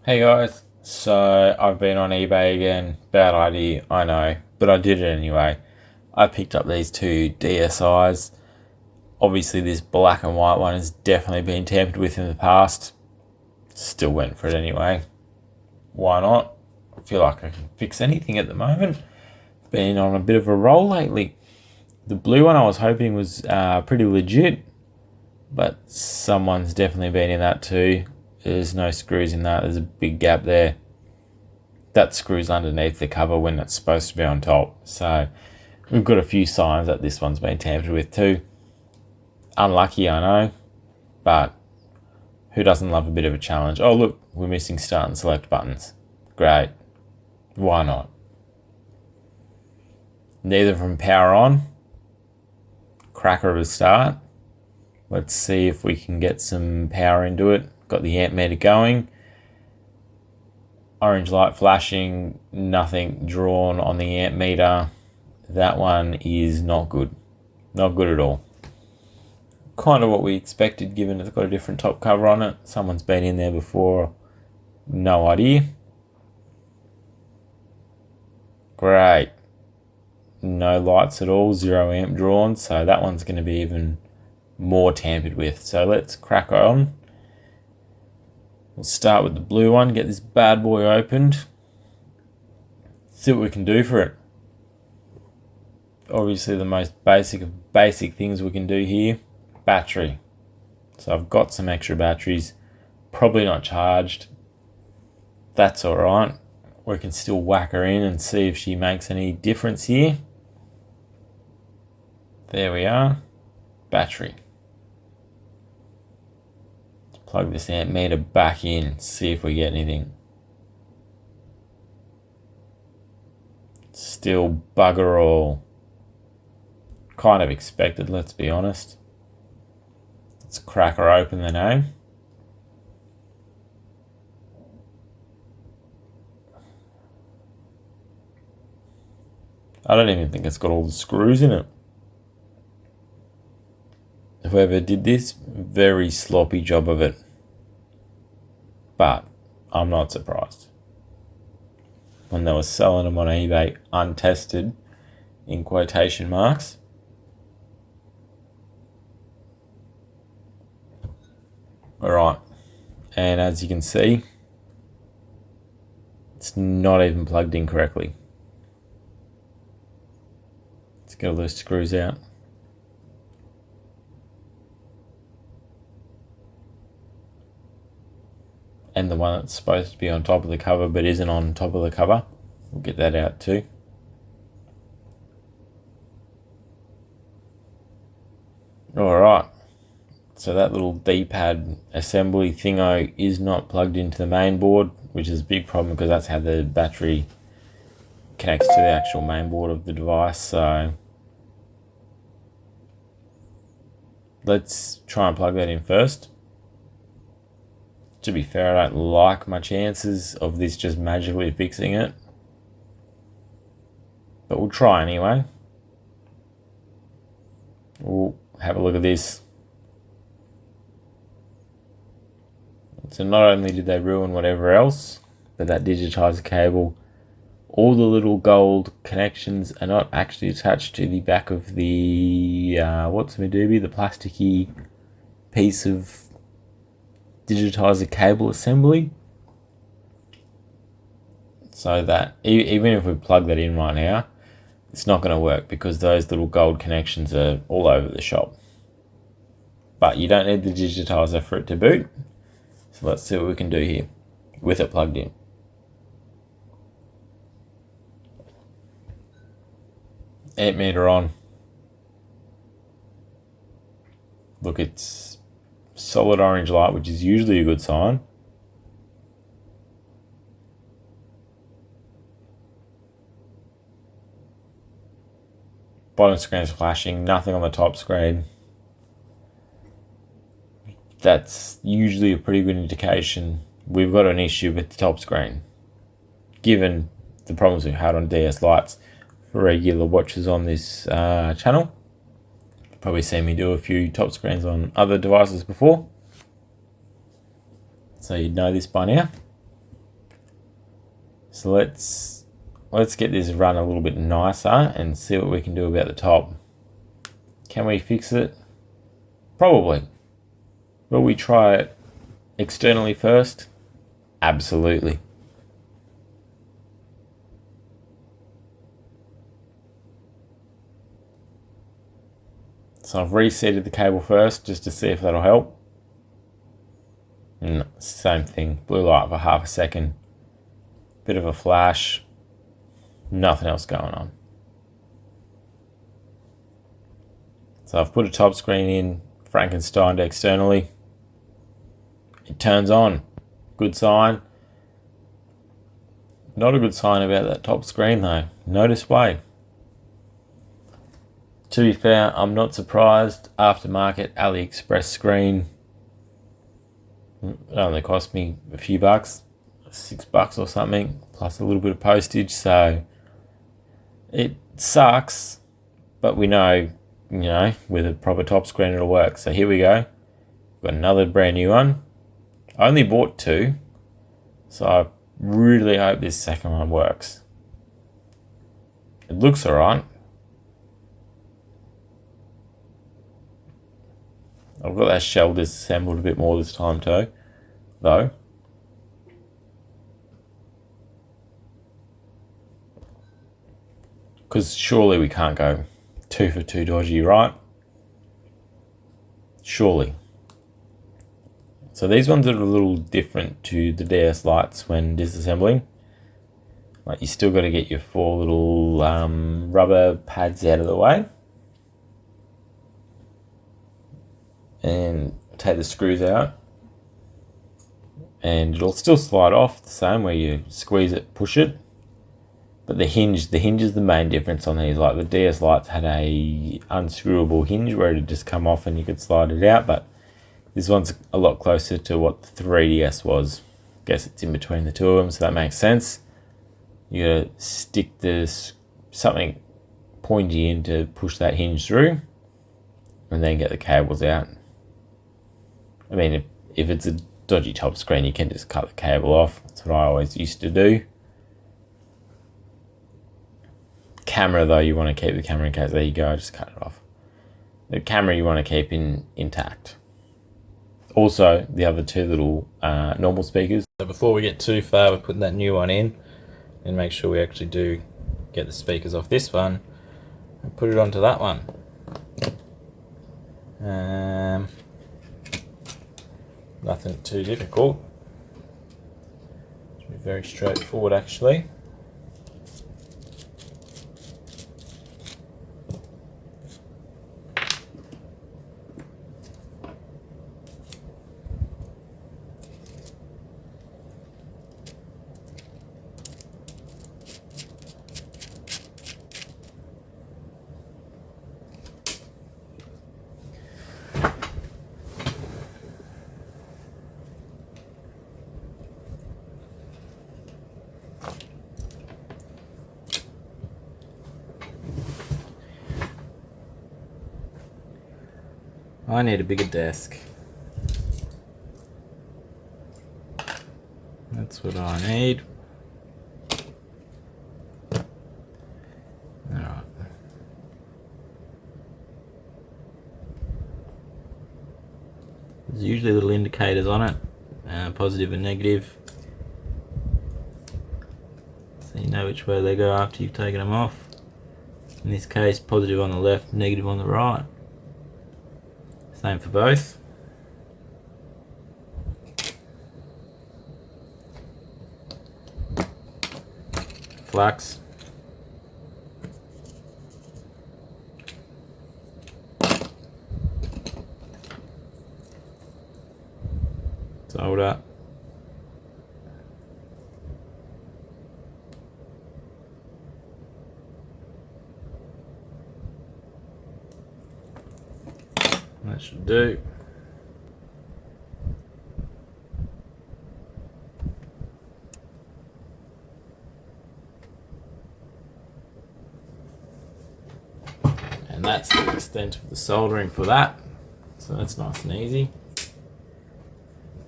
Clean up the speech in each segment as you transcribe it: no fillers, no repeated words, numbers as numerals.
Hey guys, so I've been on eBay again. Bad idea, I know, but I did it anyway. I picked up these two DSIs. Obviously, this black and white one has definitely been tampered with in the past. Still went for it anyway. Why not? I feel like I can fix anything at the moment. Been on a bit of a roll lately. The blue one I was hoping was pretty legit, but someone's definitely been in that too. There's no screws in that. There's a big gap there. That screws underneath the cover when it's supposed to be on top. So we've got a few signs that this one's been tampered with too. Unlucky, I know, but who doesn't love a bit of a challenge? Oh look, we're missing start and select buttons. Great. Why not? Neither from power on. Cracker of a start. Let's see if we can get some power into it. Got the amp meter going. Orange light flashing, nothing drawn on the amp meter. That one is not good. Not good at all. Kind of what we expected given it's got a different top cover on it. Someone's been in there before. No idea. Great. No lights at all, 0 amp drawn, so that one's going to be even more tampered with. So let's crack on. We'll start with the blue one, get this bad boy opened. See what we can do for it. Obviously the most basic of basic things we can do here, battery. So I've got some extra batteries, probably not charged. That's all right. We can still whack her in and see if she makes any difference here. There we are, battery. Plug this amp meter back in, see if we get anything. Still bugger all. Kind of expected, let's be honest. Let's crack her open then, eh? I don't even think it's got all the screws in it. Whoever did this, very sloppy job of it. But I'm not surprised. When they were selling them on eBay untested, in quotation marks. Alright, and as you can see, it's not even plugged in correctly. Let's get all those screws out. And the one that's supposed to be on top of the cover but isn't on top of the cover. We'll get that out too. Alright, so that little D-pad assembly thingo is not plugged into the main board, which is a big problem because that's how the battery connects to the actual main board of the device. So let's try and plug that in first. To be fair, I don't like my chances of this just magically fixing it. But we'll try anyway. We'll have a look at this. So not only did they ruin whatever else, but that digitizer cable, all the little gold connections are not actually attached to the back of the, what's the doobie, the plasticky piece of digitizer cable assembly, so that even if we plug that in right now, it's not going to work because those little gold connections are all over the shop. But you don't need the digitizer for it to boot, so let's see what we can do here with it plugged in. Amp meter on. Look, it's solid orange light, which is usually a good sign. Bottom screen is flashing, nothing on the top screen. That's usually a pretty good indication we've got an issue with the top screen, given the problems we've had on DS lights. For regular watchers on this channel, you've probably seen me do a few top screens on other devices before, so you'd know this by now. So let's get this run a little bit nicer and see what we can do about the top. Can we fix it? Probably. Will we try it externally first? Absolutely. So I've reseated the cable first just to see if that'll help. And same thing, blue light for half a second. Bit of a flash. Nothing else going on. So I've put a top screen in, Frankenstein externally. It turns on. Good sign. Not a good sign about that top screen though. No display. To be fair, I'm not surprised. Aftermarket AliExpress screen. It only cost me a few bucks. $6 or something. Plus a little bit of postage. So it sucks. But we know, with a proper top screen it'll work. So here we go. Got another brand new one. I only bought 2. So I really hope this second one works. It looks alright. I've got that shell disassembled a bit more this time too, though. Because surely we can't go 2 for 2 dodgy, right? Surely. So these ones are a little different to the DS lights when disassembling. Like you still got to get your 4 little rubber pads out of the way. And take the screws out. And it'll still slide off the same where you squeeze it, push it. But the hinge is the main difference on these. Like the DS lights had a unscrewable hinge where it'd just come off and you could slide it out. But this one's a lot closer to what the 3DS was. Guess it's in between the two of them, so that makes sense. You gotta stick something pointy in to push that hinge through, and then get the cables out. I mean, if it's a dodgy top screen, you can just cut the cable off. That's what I always used to do. Camera though, you want to keep the camera in case. There you go, just cut it off. The camera you want to keep intact. Also, the other 2 little normal speakers. So before we get too far, we're putting that new one in and make sure we actually do get the speakers off this one and put it onto that one. Nothing too difficult. Should be very straightforward actually. I need a bigger desk. That's what I need. Alright. There's usually little indicators on it, positive and negative. So you know which way they go after you've taken them off. In this case, positive on the left, negative on the right. Same for both. Flux. Solder. That should do. And that's the extent of the soldering for that. So that's nice and easy.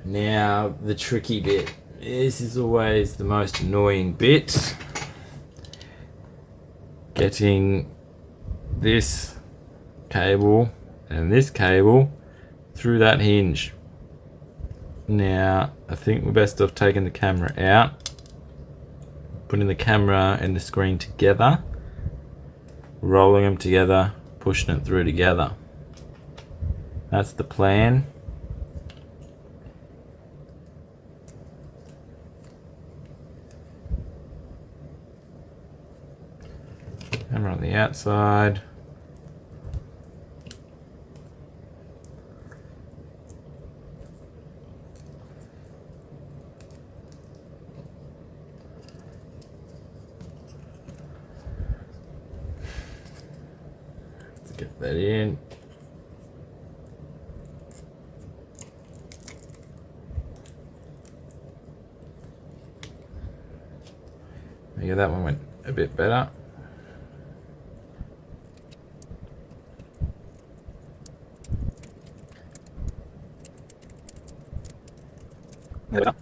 Now the tricky bit, This is always the most annoying bit. Getting this cable and this cable through that hinge. Now, I think we're best off taking the camera out, putting the camera and the screen together, rolling them together, pushing it through together. That's the plan. Camera on the outside. Let's get that in. Yeah, that one went a bit better. I'm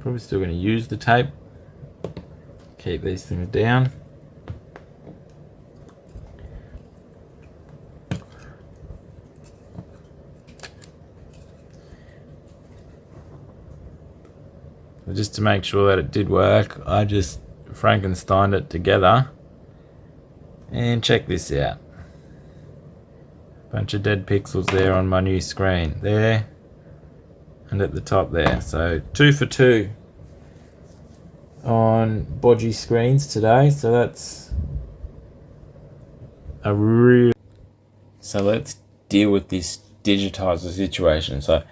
probably still going to use the tape. Keep these things down. Just to make sure that it did work, I just Frankensteined it together. And check this out. Bunch of dead pixels there on my new screen. There. And at the top there. So 2 for 2 on bodgy screens today. So that's a real... So let's deal with this digitizer situation. So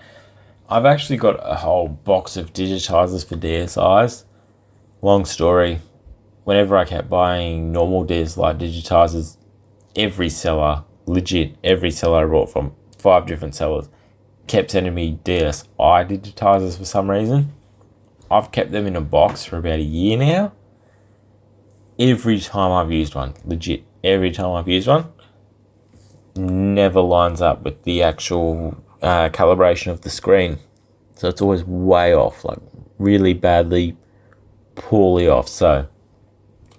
I've actually got a whole box of digitizers for DSIs. Long story. Whenever I kept buying normal DSI digitizers, every seller, legit, every seller I bought from 5 different sellers, kept sending me DSI digitizers for some reason. I've kept them in a box for about a year now. Every time I've used one, legit, every time I've used one, never lines up with the actual calibration of the screen. So it's always way off, like really badly, poorly off. So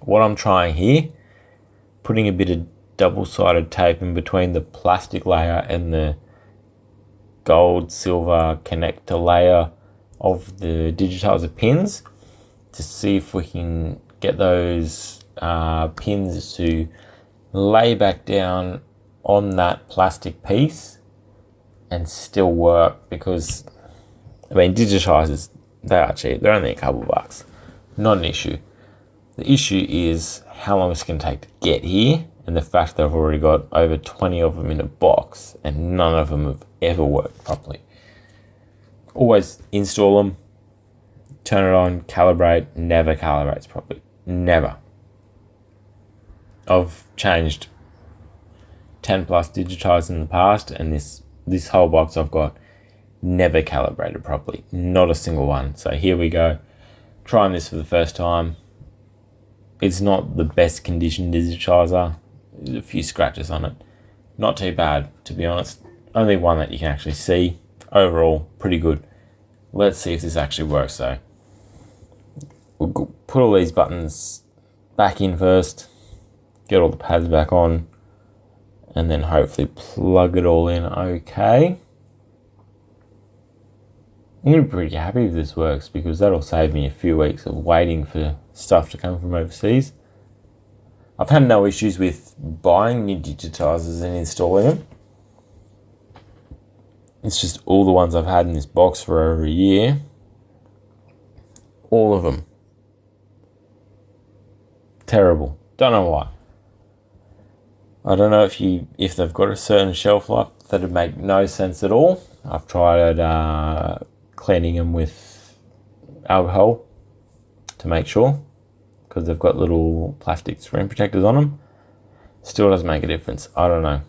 what I'm trying here, putting a bit of double-sided tape in between the plastic layer and the gold silver connector layer of the digitizer pins to see if we can get those pins to lay back down on that plastic piece and still work, because I mean digitizers, they are cheap, they're only a couple bucks, not an issue. The issue is how long it's going to take to get here, and the fact that I've already got over 20 of them in a box and none of them have ever worked properly. Always install them, turn it on, calibrate, never calibrates properly. Never. I've changed 10 plus digitizers in the past, and this whole box I've got never calibrated properly. Not a single one. So here we go. Trying this for the first time. It's not the best condition digitizer. There's a few scratches on it. Not too bad, to be honest. Only one that you can actually see. Overall, pretty good. Let's see if this actually works though. We'll put all these buttons back in first. Get all the pads back on. And then hopefully plug it all in okay. I'm going to be pretty happy if this works, because that'll save me a few weeks of waiting for stuff to come from overseas. I've had no issues with buying new digitizers and installing them. It's just all the ones I've had in this box for over a year. All of them. Terrible. Don't know why. I don't know if they've got a certain shelf life that'd make no sense at all. I've tried cleaning them with alcohol to make sure, because they've got little plastic screen protectors on them. Still doesn't make a difference. I don't know.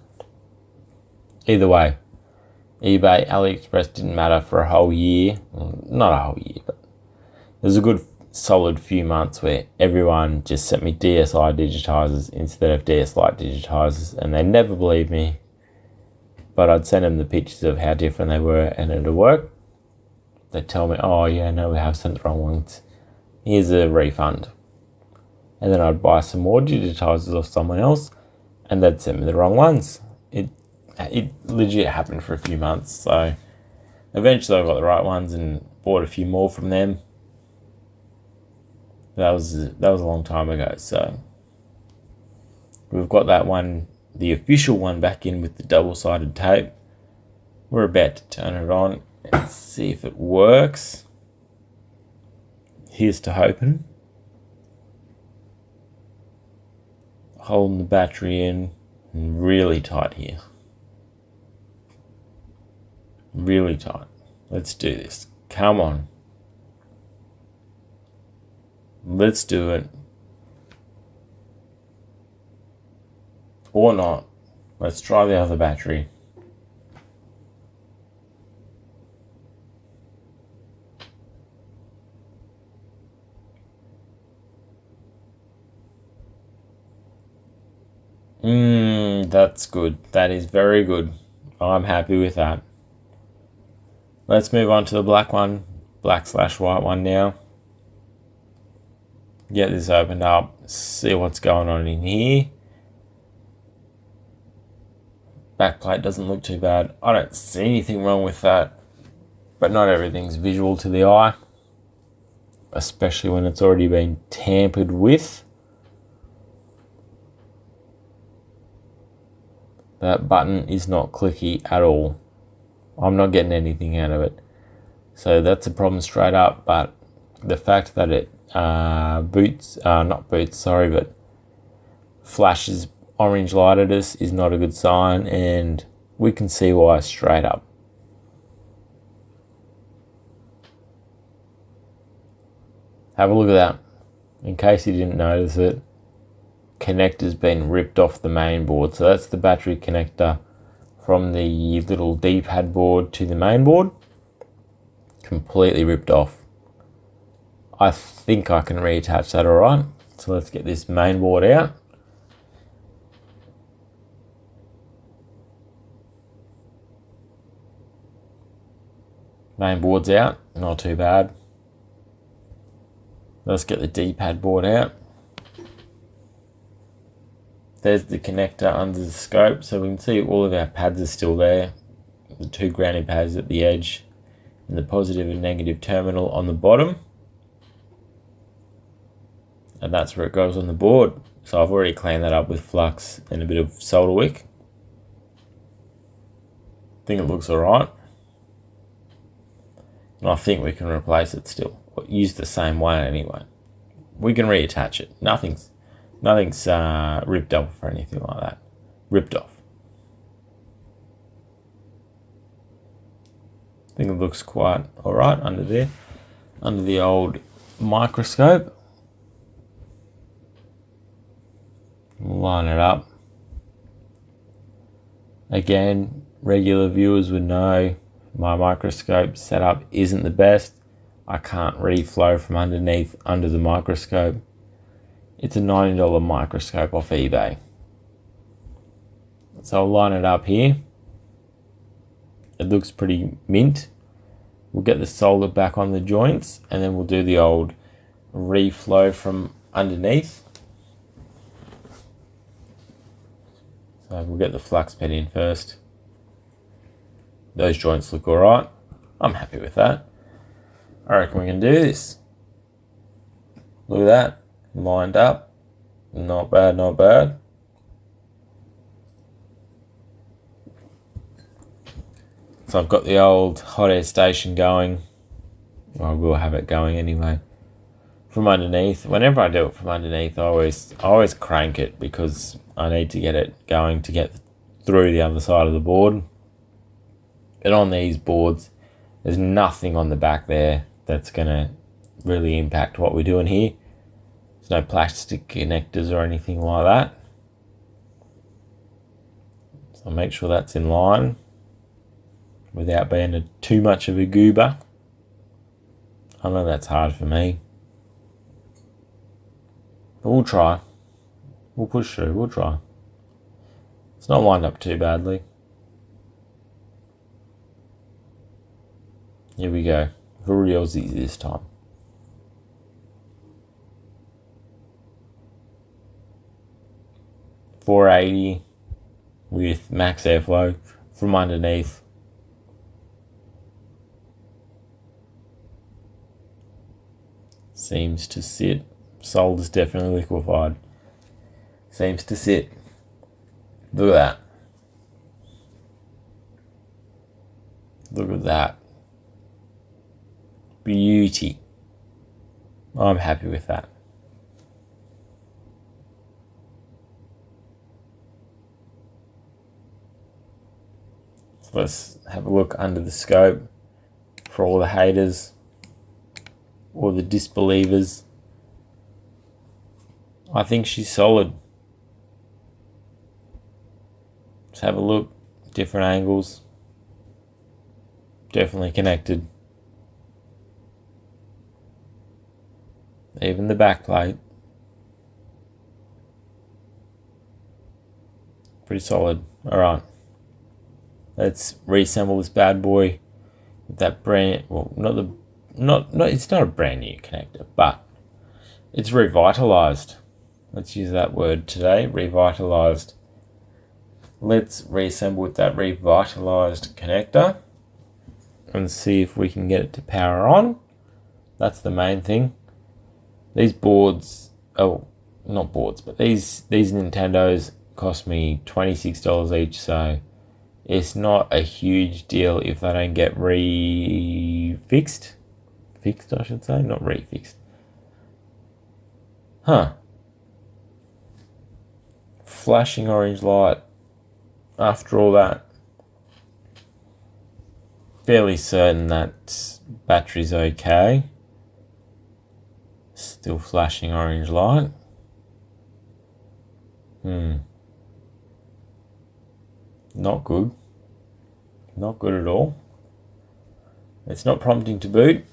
Either way, eBay, AliExpress didn't matter for a whole year. Well, not a whole year, but there's a good solid few months where everyone just sent me DSI digitizers instead of DS Lite digitizers, and they never believed me. but I'd send them the pictures of how different they were and it'd work. They'd tell me, oh yeah, no, we have sent the wrong ones. Here's a refund. And then I'd buy some more digitizers off someone else and they'd send me the wrong ones. It legit happened for a few months. So eventually I got the right ones and bought a few more from them. That was a long time ago. So we've got that one, the official one, back in with the double-sided tape. We're about to turn it on and see if it works. Here's to hoping. Holding the battery in really tight here. Really tight. Let's do this. Come on. Let's do it. Or not. Let's try the other battery. That's good. That is very good. I'm happy with that. Let's move on to the black one. Black/white one now. Get this opened up. See what's going on in here. Backplate doesn't look too bad. I don't see anything wrong with that. But not everything's visual to the eye. Especially when it's already been tampered with. That button is not clicky at all. I'm not getting anything out of it. So that's a problem straight up. But the fact that it flashes orange light at us is not a good sign. And we can see why straight up. Have a look at that. In case you didn't notice it. Connector's been ripped off the main board. So that's the battery connector from the little D-pad board to the main board. Completely ripped off. I think I can reattach that alright. So let's get this main board out. Main board's out, not too bad. Let's get the D-pad board out. There's the connector under the scope, so we can see all of our pads are still there. The two grounding pads at the edge and the positive and negative terminal on the bottom. And that's where it goes on the board. So I've already cleaned that up with flux and a bit of solder wick. I think it looks alright. And I think we can replace it still. Or use the same one anyway. We can reattach it. Nothing's ripped off or anything like that. Ripped off. I think it looks quite alright under there. Under the old microscope. We'll line it up. Again, regular viewers would know my microscope setup isn't the best. I can't reflow from underneath under the microscope. It's a $90 microscope off eBay. So I'll line it up here. It looks pretty mint. We'll get the solder back on the joints and then we'll do the old reflow from underneath. So we'll get the flux ped in first. Those joints look alright. I'm happy with that. I reckon we can do this. Look at that. Lined up. Not bad, not bad. So I've got the old hot air station going. Well, we'll have it going anyway. From underneath. Whenever I do it from underneath, I always crank it because I need to get it going to get through the other side of the board. And on these boards, there's nothing on the back there that's going to really impact what we're doing here. There's no plastic connectors or anything like that. So make sure that's in line without being too much of a goober. I know that's hard for me. But we'll try. We'll push through. We'll try. It's not lined up too badly. Here we go. For realsies this time. 480 with max airflow from underneath. Seems to sit. Solder's definitely liquefied. Seems to sit. Look at that. Look at that. Beauty. I'm happy with that. So let's have a look under the scope for all the haters or the disbelievers. I think she's solid. Let's have a look. Different angles. Definitely connected. Even the back plate. Pretty solid. Alright. Let's reassemble this bad boy with that brand, well, it's not a brand new connector, but it's revitalized. Let's use that word today, revitalized. Let's reassemble with that revitalized connector and see if we can get it to power on. That's the main thing. These boards, not boards, but these Nintendos cost me $26 each, so it's not a huge deal if they don't get fixed, I should say, not refixed. Flashing orange light after all that. Fairly certain that battery's okay. Still flashing orange light. Not good. Not good at all. It's not prompting to boot.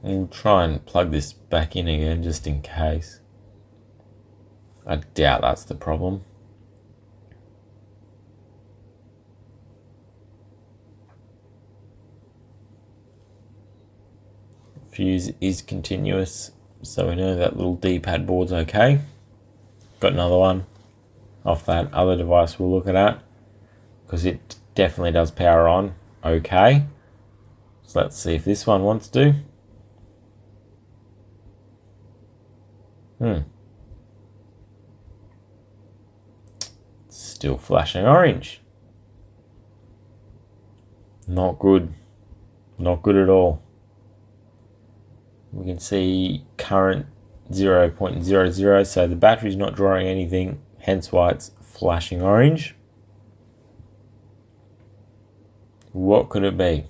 We'll try and plug this back in again just in case. I doubt that's the problem. Fuse is continuous, so we know that little D-pad board's okay. Got another one off that other device we're looking at, because it definitely does power on okay. So let's see if this one wants to. Still flashing orange. Not good. Not good at all. We can see current 0.00, so the battery's not drawing anything, hence why it's flashing orange. What could it be?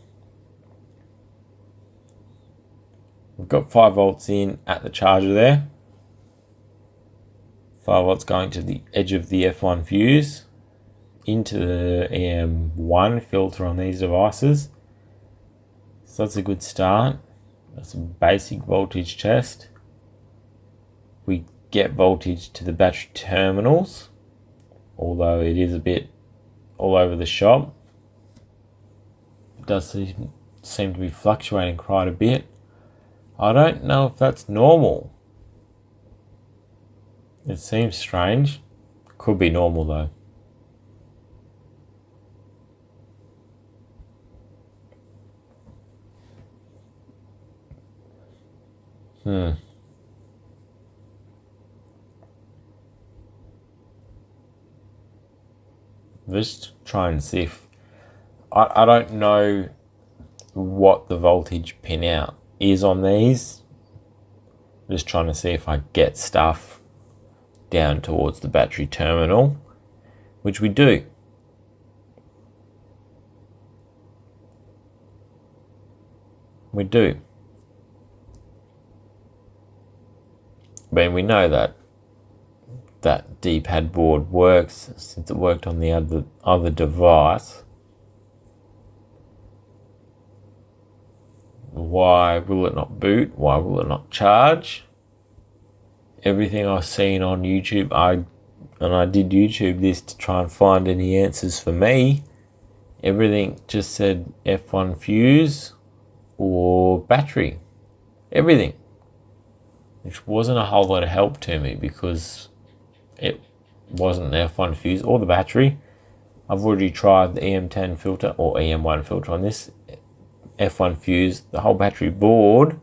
We've got 5 volts in at the charger there. 5 volts going to the edge of the F1 fuse into the EM1 filter on these devices. So that's a good start. That's a basic voltage test. We get voltage to the battery terminals, although it is a bit all over the shop. It does seem to be fluctuating quite a bit. I don't know if that's normal. It seems strange. Could be normal though. Just try and see if I don't know what the voltage pin out is on these. Just trying to see if I get stuff down towards the battery terminal, which we do. We do. But we know that that D-pad board works since it worked on the other device. Why will it not boot? Why will it not charge? Everything I've seen on YouTube, and I did YouTube this to try and find any answers for me, everything just said F1 fuse or battery. Everything. Which wasn't a whole lot of help to me because it wasn't an F1 fuse or the battery. I've already tried the EM10 filter or EM1 filter on this. F1 fuse, the whole battery board,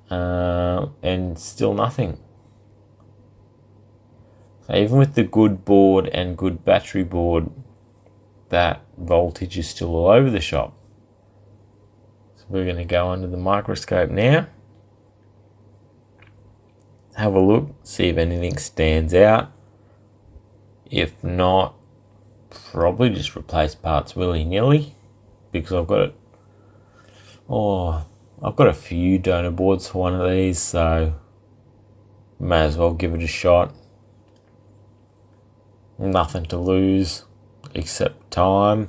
and still nothing. So even with the good board and good battery board, that voltage is still all over the shop. So we're going to go under the microscope now. Have a look, see if anything stands out. If not, probably just replace parts willy-nilly because I've got a few donor boards for one of these, so may as well give it a shot. Nothing to lose except time.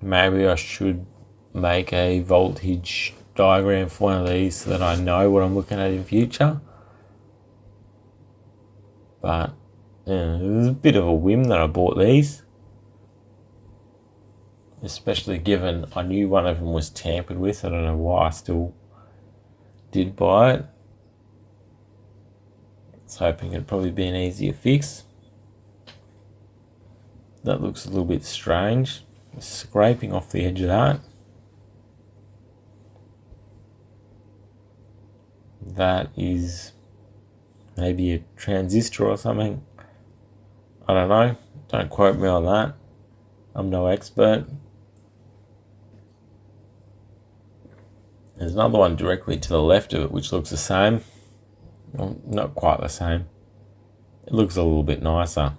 Maybe I should make a voltage diagram for one of these so that I know what I'm looking at in future. But it was a bit of a whim that I bought these, especially given I knew one of them was tampered with. I don't know why I still did buy it. I was hoping it'd probably be an easier fix. That looks a little bit strange. Scraping off the edge of that. That is maybe a transistor or something. I don't know. Don't quote me on that. I'm no expert. There's another one directly to the left of it which looks the same. Well, not quite the same. It looks a little bit nicer.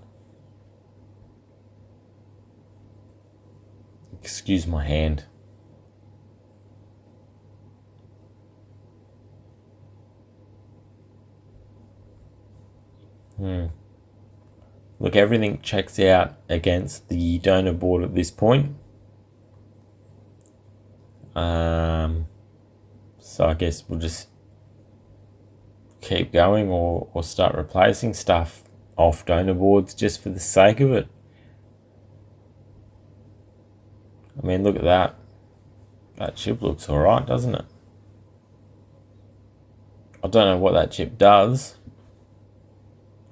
Excuse my hand. Look, everything checks out against the donor board at this point. So I guess we'll just keep going or start replacing stuff off donor boards just for the sake of it. I mean, look at that. That chip looks alright, doesn't it? I don't know what that chip does.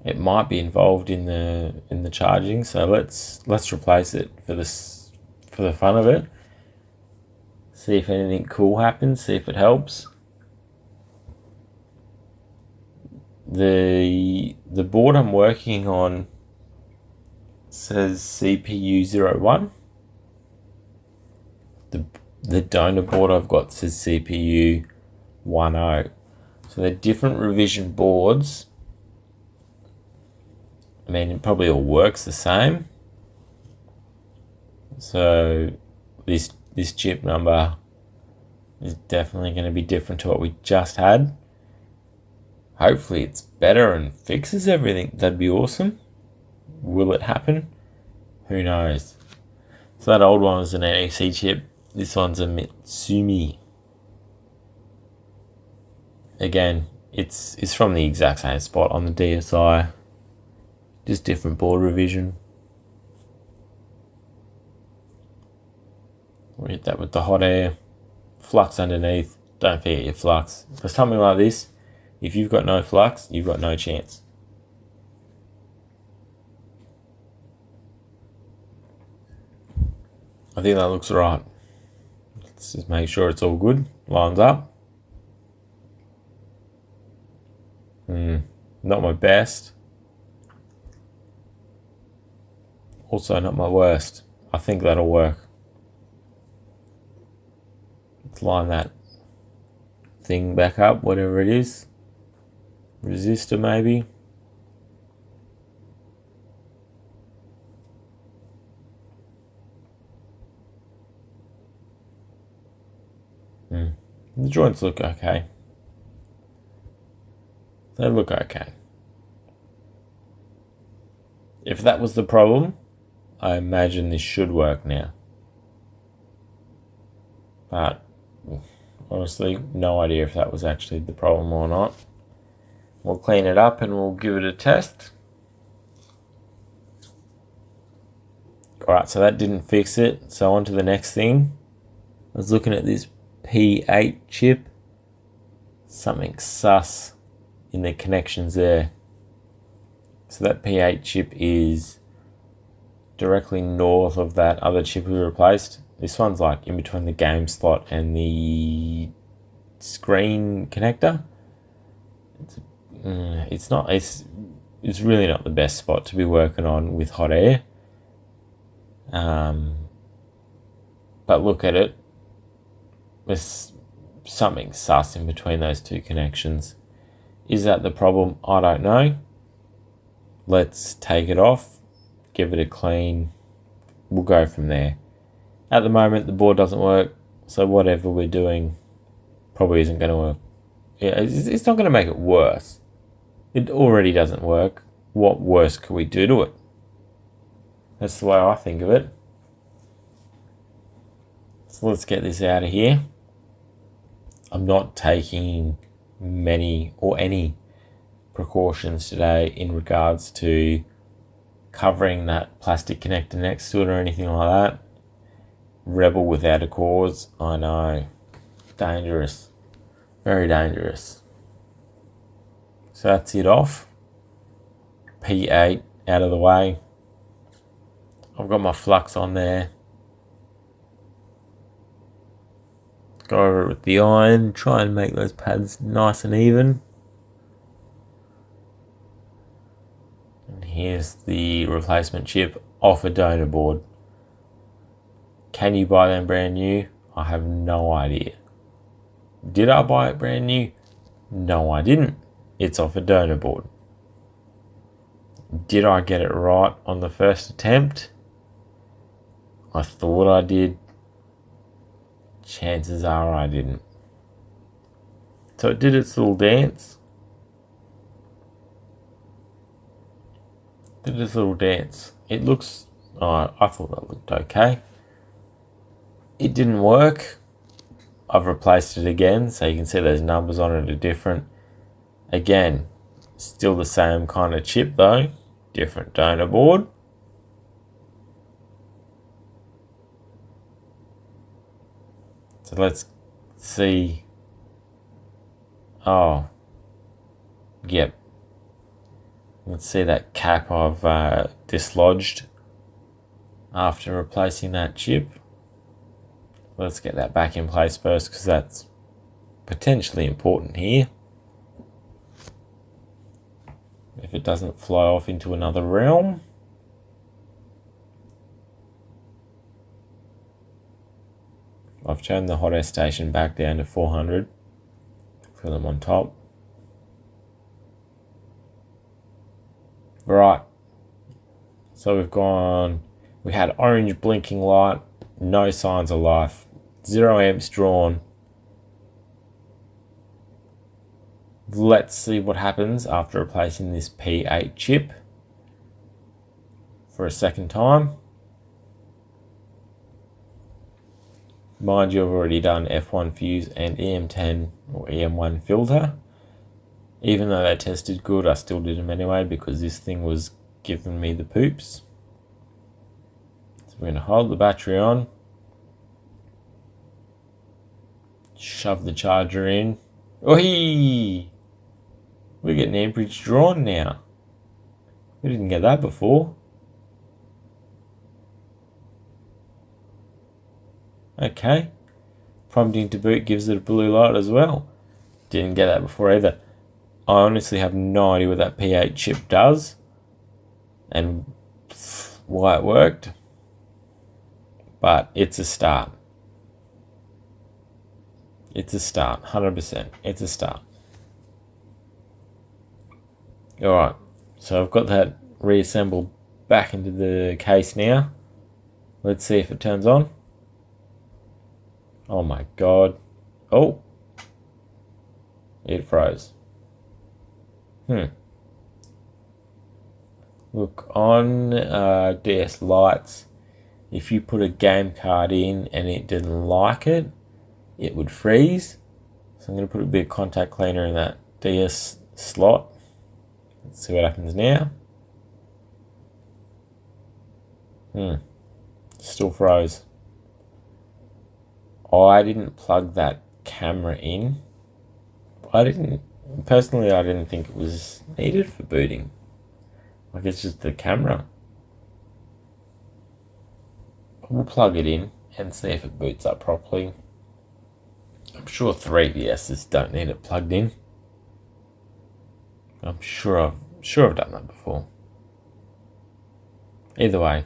It might be involved in the charging, so let's replace it for the fun of it. See if anything cool happens, see if it helps. The board I'm working on says CPU01. The donor board I've got says CPU 10. So they're different revision boards. I mean, it probably all works the same. So this chip number is definitely going to be different to what we just had. Hopefully it's better and fixes everything. That'd be awesome. Will it happen? Who knows? So that old one was an NEC chip. This one's a Mitsumi. Again, it's from the exact same spot on the DSI. Just different board revision. We'll hit that with the hot air. Flux underneath. Don't forget your flux. For something like this, if you've got no flux, you've got no chance. I think that looks right. Let's just make sure it's all good. Lines up. Not my best. Also not my worst. I think that'll work. Let's line that thing back up, whatever it is. Resistor maybe. The joints look okay. They look okay. If that was the problem, I imagine this should work now. But honestly, no idea if that was actually the problem or not. We'll clean it up and we'll give it a test. Alright, so that didn't fix it. So on to the next thing. I was looking at this P8 chip. Something sus in the connections there. So that P8 chip is directly north of that other chip we replaced. This one's like in between the game slot and the screen connector. It's really not the best spot to be working on with hot air. But look at it. There's something sus in between those two connections. Is that the problem? I don't know. Let's take it off, give it a clean. We'll go from there. At the moment, the board doesn't work, so whatever we're doing probably isn't going to work. Yeah, it's not going to make it worse. It already doesn't work. What worse could we do to it? That's the way I think of it. So let's get this out of here. I'm not taking many or any precautions today in regards to covering that plastic connector next to it or anything like that. Rebel without a cause, I know. Dangerous. Very dangerous. So that's it off. P8 out of the way. I've got my flux on there. Go over it with the iron, try and make those pads nice and even. And here's the replacement chip off a donor board. Can you buy them brand new? I have no idea. Did I buy it brand new? No, I didn't. It's off a donor board. Did I get it right on the first attempt? I thought I did. Chances are I didn't. So it did its little dance. It looks... Oh, I thought that looked okay. It didn't work. I've replaced it again, so you can see those numbers on it are different. Again, still the same kind of chip though. Different donor board. So let's see. Oh, yep. Let's see that cap I've dislodged after replacing that chip. Let's get that back in place first because that's potentially important here. If it doesn't fly off into another realm. I've turned the hot air station back down to 400 for them on top. Right. So we had orange blinking light, no signs of life, 0 amps drawn. Let's see what happens after replacing this P8 chip for a second time. Mind you, I've already done F1 fuse and EM10 or EM1 filter. Even though they tested good, I still did them anyway because this thing was giving me the poops. So we're going to hold the battery on. Shove the charger in. Oi! We're getting amperage drawn now. We didn't get that before. Okay. Prompting to boot gives it a blue light as well. Didn't get that before either. I honestly have no idea what that P8 chip does and why it worked. But it's a start. It's a start, 100%. It's a start. Alright, so I've got that reassembled back into the case now. Let's see if it turns on. Oh my god. Oh. It froze. Look, on DS Lights, if you put a game card in and it didn't like it, it would freeze. So I'm going to put a bit of contact cleaner in that DS slot. Let's see what happens now. Still froze. I didn't plug that camera in. Personally, I didn't think it was needed for booting. Like, it's just the camera. We'll plug it in and see if it boots up properly. I'm sure 3DSs don't need it plugged in. I'm sure I've done that before. Either way,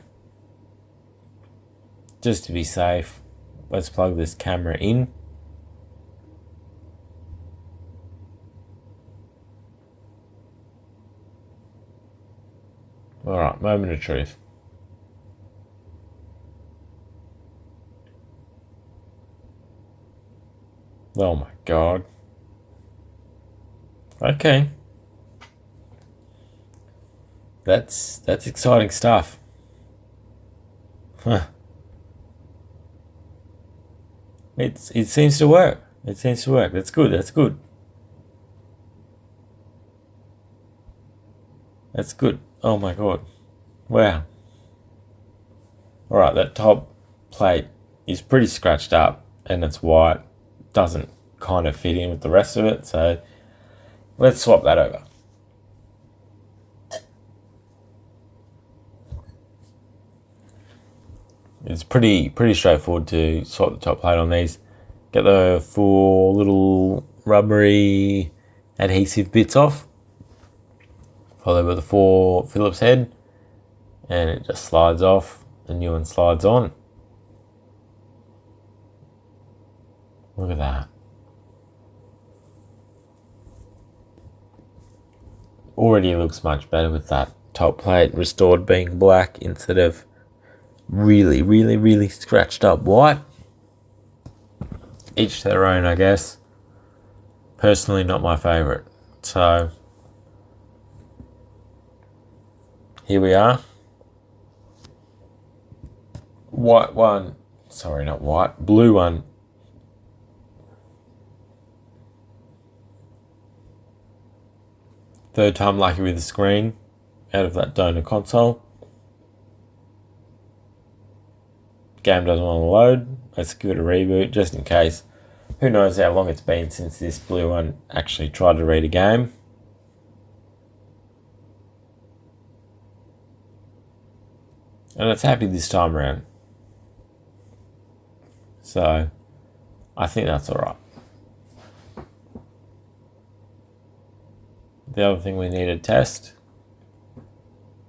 just to be safe, let's plug this camera in. Alright, moment of truth. Oh my god. Okay. That's exciting stuff. Huh. It seems to work. It seems to work. That's good. That's good. That's good. Oh my god. Wow. Alright, that top plate is pretty scratched up and it's white. Doesn't kind of fit in with the rest of it, so let's swap that over. It's pretty straightforward to swap the top plate on these. Get the 4 little rubbery adhesive bits off. Follow with the 4 Phillips head, and it just slides off. The new one slides on. Look at that. Already looks much better with that top plate restored being black instead of really scratched up white. Each to their own, I guess. Personally, not my favourite. So, here we are. White one. Sorry, not white. Blue one. Third time lucky with the screen out of that donor console. Game doesn't want to load. Let's give it a reboot just in case. Who knows how long it's been since this blue one actually tried to read a game. And it's happy this time around. So, I think that's alright. The other thing we need to test,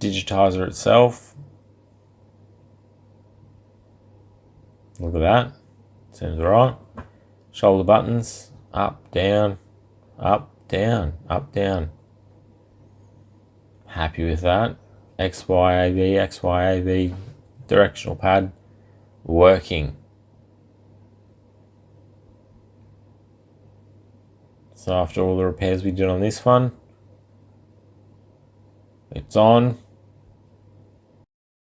digitizer itself. Look at that. Seems alright. Shoulder buttons, up, down, up, down, up, down. Happy with that. XYAB, directional pad, working. So after all the repairs we did on this one, it's on.